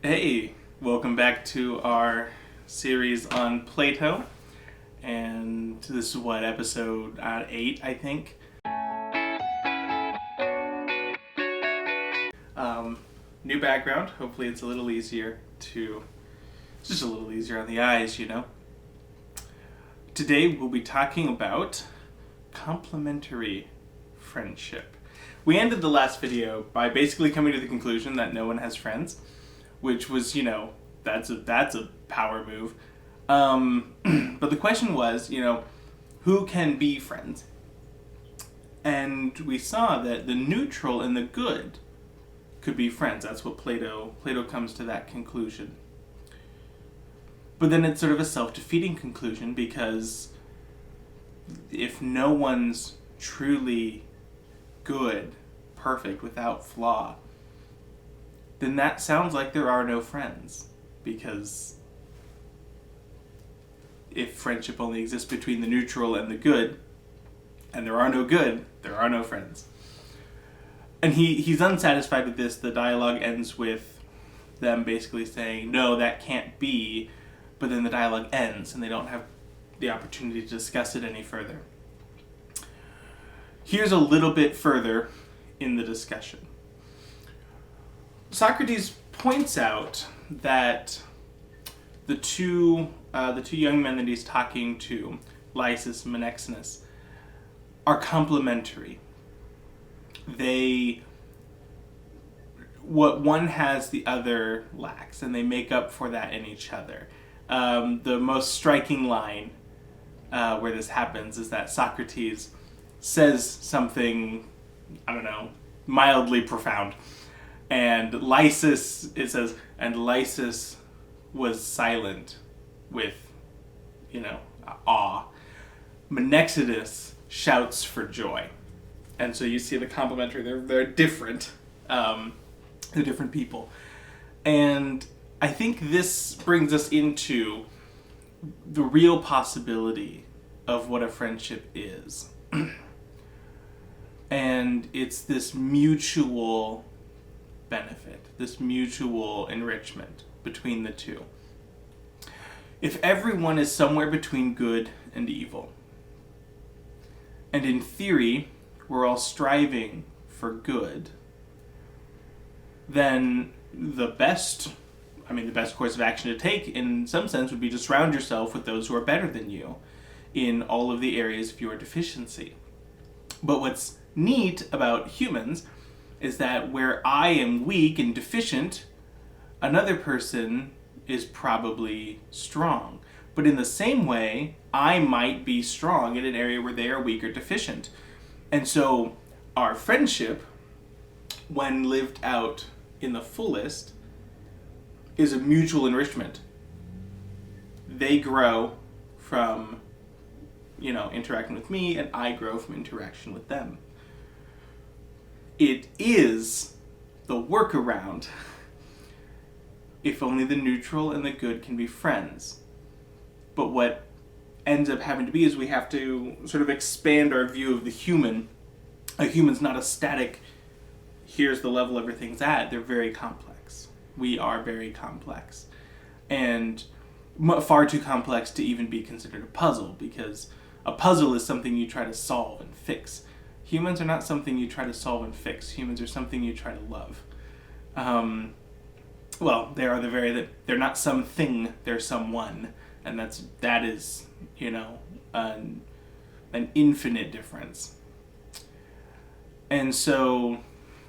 Hey, welcome back to our series on Plato, and this is episode 8, I think. New background, hopefully it's a little easier just a little easier on the eyes, Today we'll be talking about complementary friendship. We ended the last video by basically coming to the conclusion that no one has friends, which was, that's a power move. But the question was, who can be friends? And we saw that the neutral and the good could be friends. That's what Plato comes to that conclusion. But then it's sort of a self-defeating conclusion, because if no one's truly good, perfect, without flaw, then that sounds like there are no friends. Because if friendship only exists between the neutral and the good, and there are no good, there are no friends. And he's unsatisfied with this. The dialogue ends with them basically saying, no, that can't be, but then the dialogue ends and they don't have the opportunity to discuss it any further. Here's a little bit further in the discussion. Socrates points out that the two young men that he's talking to, Lysis and Menexenus, are complementary. What one has, the other lacks, and they make up for that in each other. The most striking line where this happens is that Socrates says something, mildly profound. And Lysis, it says, and Lysis was silent with, awe. Menexenus shouts for joy. And so you see the complementary, they're different. They're different people. And I think this brings us into the real possibility of what a friendship is. And it's this mutual benefit, this mutual enrichment between the two. If everyone is somewhere between good and evil, and in theory we're all striving for good, then the best course of action to take in some sense would be to surround yourself with those who are better than you in all of the areas of your deficiency. But what's neat about humans is that where I am weak and deficient, another person is probably strong. But in the same way, I might be strong in an area where they are weak or deficient. And so our friendship, when lived out in the fullest, is a mutual enrichment. They grow from, interacting with me, and I grow from interaction with them. It is the workaround if only the neutral and the good can be friends. But what ends up having to be is we have to sort of expand our view of the human. A human's not a static, here's the level everything's at. They're very complex. We are very complex. And far too complex to even be considered a puzzle, because a puzzle is something you try to solve and fix. Humans are not something you try to solve and fix. Humans are something you try to love. They're not something, they're someone. And that is, an infinite difference. And so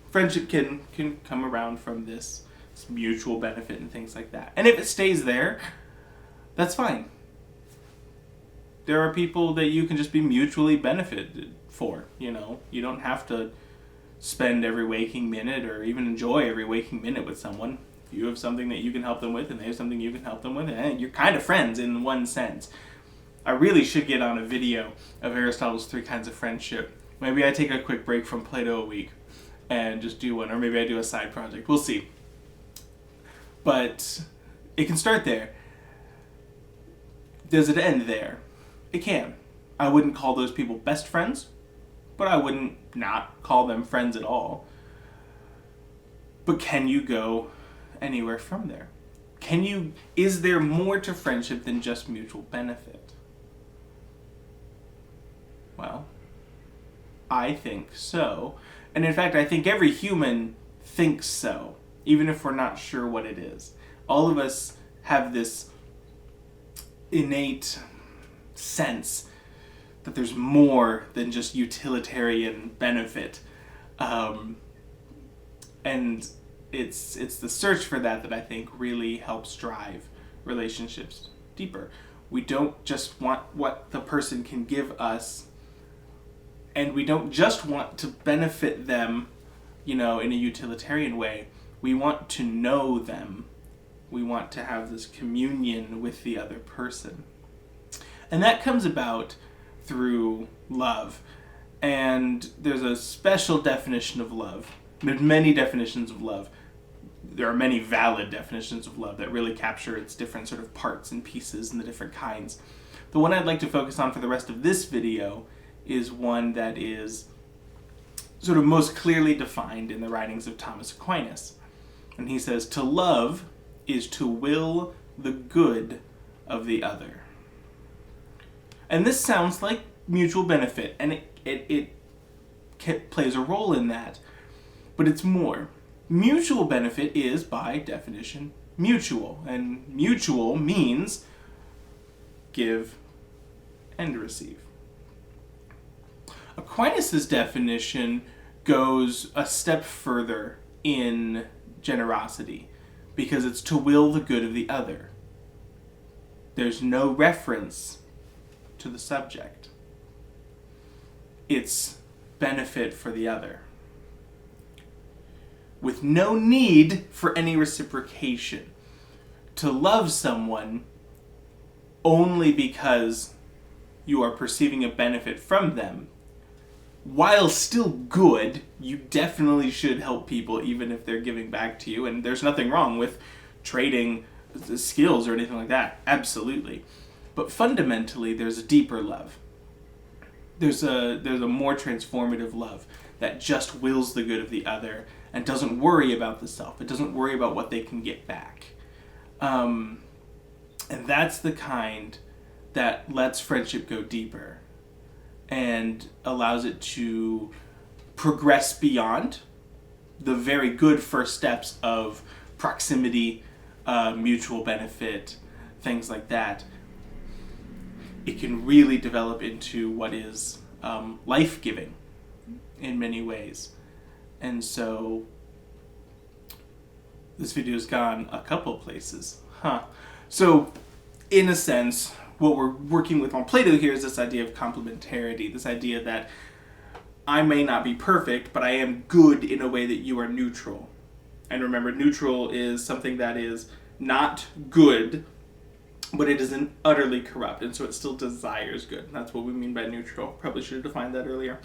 friendship can come around from this mutual benefit and things like that. And if it stays there, that's fine. There are people that you can just be mutually benefited for, You don't have to spend every waking minute or even enjoy every waking minute with someone. If you have something that you can help them with and they have something you can help them with, and you're kind of friends in one sense. I really should get on a video of Aristotle's 3 kinds of friendship. Maybe I take a quick break from Plato a week and just do one, or maybe I do a side project. We'll see. But it can start there. Does it end there? It can. I wouldn't call those people best friends, but I wouldn't not call them friends at all. But can you go anywhere from there. Is there more to friendship than just mutual benefit? Well, I think so. And in fact, I think every human thinks so, even if we're not sure what it is. All of us have this innate sense that there's more than just utilitarian benefit. And it's the search for that I think really helps drive relationships deeper. We don't just want what the person can give us, and we don't just want to benefit them, in a utilitarian way. We want to know them. We want to have this communion with the other person. And that comes about through love. And there's a special definition of love. There's many definitions of love. There are many valid definitions of love that really capture its different sort of parts and pieces and the different kinds. The one I'd like to focus on for the rest of this video is one that is sort of most clearly defined in the writings of Thomas Aquinas. And he says, to love is to will the good of the other. And this sounds like mutual benefit, and it plays a role in that. But it's more. Mutual benefit is, by definition, mutual. And mutual means give and receive. Aquinas' definition goes a step further in generosity, because it's to will the good of the other. There's no reference to the subject. It's benefit for the other, with no need for any reciprocation. To love someone only because you are perceiving a benefit from them, while still good, you definitely should help people even if they're giving back to you, and there's nothing wrong with trading skills or anything like that, absolutely. But fundamentally, there's a deeper love. There's a more transformative love that just wills the good of the other and doesn't worry about the self. It doesn't worry about what they can get back. And that's the kind that lets friendship go deeper and allows it to progress beyond the very good first steps of proximity, mutual benefit, things like that. It can really develop into what is life-giving in many ways. And so this video's gone a couple places. So in a sense, what we're working with on Plato here is this idea of complementarity, this idea that I may not be perfect, but I am good in a way that you are neutral. And remember, neutral is something that is not good, but it isn't utterly corrupt, and so it still desires good. That's what we mean by neutral. Probably should have defined that earlier.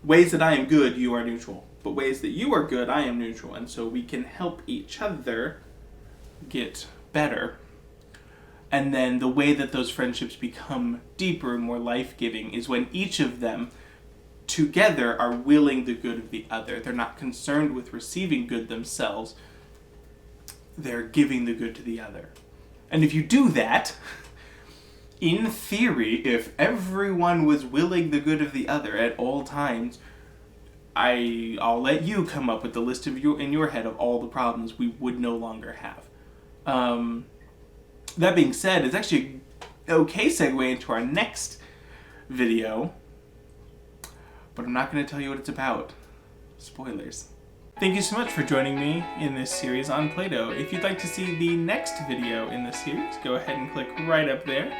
Ways that I am good, you are neutral. But ways that you are good, I am neutral. And so we can help each other get better. And then the way that those friendships become deeper and more life-giving is when each of them together are willing the good of the other. They're not concerned with receiving good themselves. They're giving the good to the other. And if you do that, in theory, if everyone was willing the good of the other at all times, I'll let you come up with the list in your head of all the problems we would no longer have. That being said, it's actually an okay segue into our next video, but I'm not going to tell you what it's about. Spoilers. Thank you so much for joining me in this series on Plato. If you'd like to see the next video in this series, go ahead and click right up there.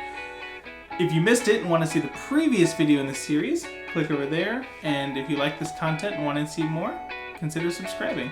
If you missed it and want to see the previous video in this series, click over there. And if you like this content and want to see more, consider subscribing.